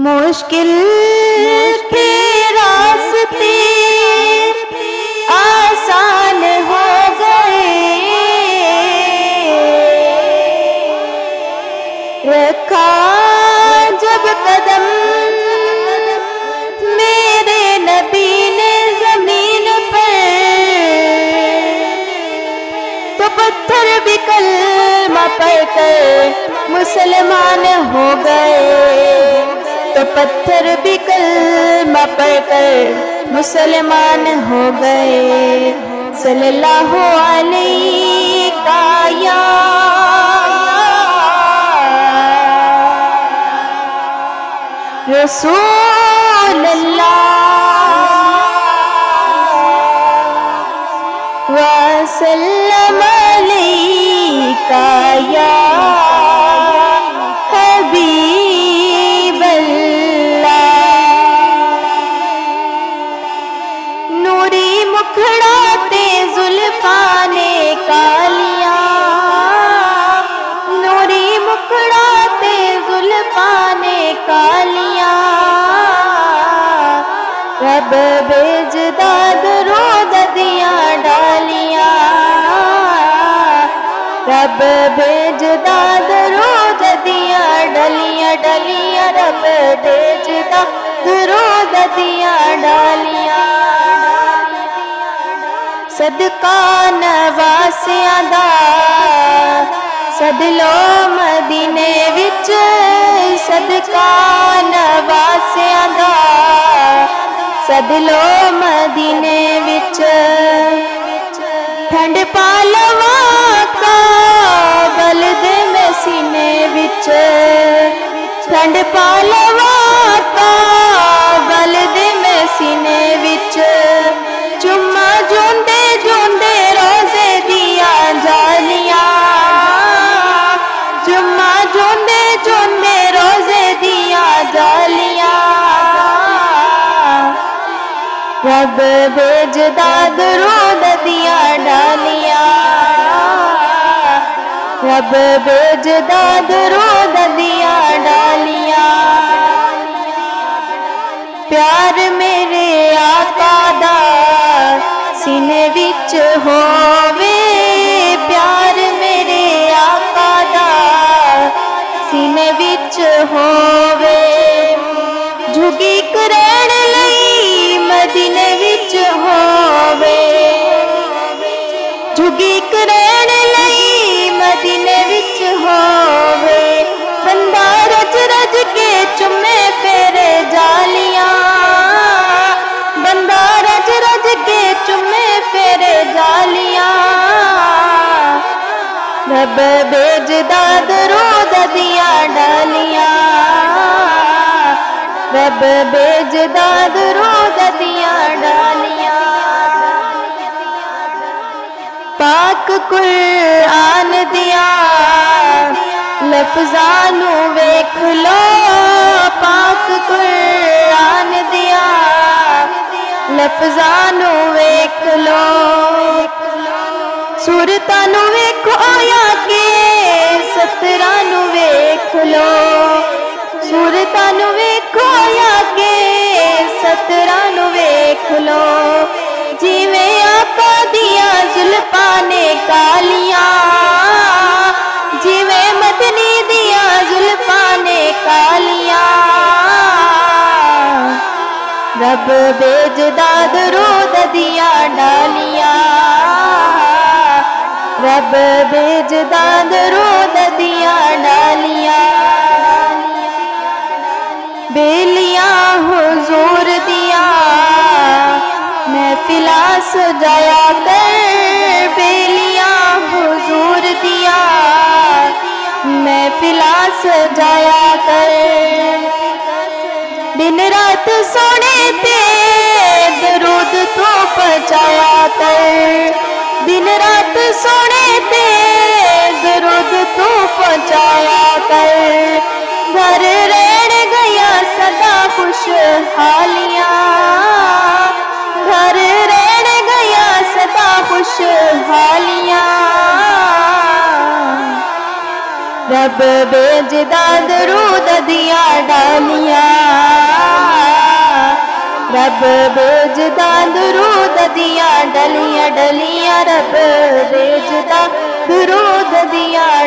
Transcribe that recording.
مشکل کے راستے آسان ہو گئے، رکھا جب قدم میرے نبی نے زمین پر، تو پتھر بھی کلمہ پڑھ کر مسلمان ہو گئے، تو پتھر بھی کلمہ پڑھ کر مسلمان ہو گئے۔ صلی اللہ علیہ یا رسول اللہ وسلم علیک یا حبیب اللہ۔ نوری مکھڑاتے زلفان کالیاں، نوری مکھڑاتے زلفان کالیاں، رب بھیجدا درود دیا ڈالیاں، رب بھیجدا درود دیا ڈالیاں ڈالیاں، رب بھیجدا درود دیا ڈالیاں۔ صدقہ نواسیاں دا سد لو مدینے وچ، صدقہ نواسیاں دا سد لو مدینے وچ، ٹھنڈ پا لواں کابل دے میں سینے وچ، ٹھنڈ پا لواں کابل دے میں سینے وچ، چما جوندے جوندے روزے دیا جالیاں، چما جوندے جوندے روزے دیا جالیاں، رب بھیجدا درود دیا ڈالیاں، رب بھیجدا درود دیا ڈالیاں۔ پیار میرے آقا دا سینے وچ ہووے، پیار میرے آقا دا سینے وچ ہووے، جھگی کرن لئی مدینے وچ ہووے، جھگی کرن لئی مدینے وچ ہووے، بندہ رج رج کے چمے پھیرے جالیاں، بندہ رج رج کے چمے پھیرے جالیاں، رب بھیجدا درود دیا ڈالیاں، رب بھیجدا درود دیا ڈالیاں۔ پاک قرآن دیا لفظاں نو ویکھ لو، پاک قرآن دیا لفظاں نو ویکھ لو، سورتاں نو ویکھو یا کہ ستراں نو ویکھ لو، سورتاں نو ویکھو یا کہ ستراں نو ویکھ لو، جیویں آقا دیا زلفاں نے کالیاں، جیویں مدنی دیا زلفاں نے کالیاں، رب بھیجدا درود دیا ڈالیاں، رب بھیجدا درود دیا ڈالیاں۔ بیلیاں حضور دیا محفلاں سجایا کر، بیلیاں حضور دیا محفلاں سجایا کر، دن رات سونے تے درود تو پہنچایا کر، دن رات سونے تے درود تو پہنچایا کر، گھر رہن گیا سدا خوشحالیاں، گھر رہن گیا سدا خوشحالیاں، رب بھیجدا درود دیا ڈالیاں، رب بھیجدا درود دیاں ڈلیاں ڈلیاں رب بھیجدا درود دیاں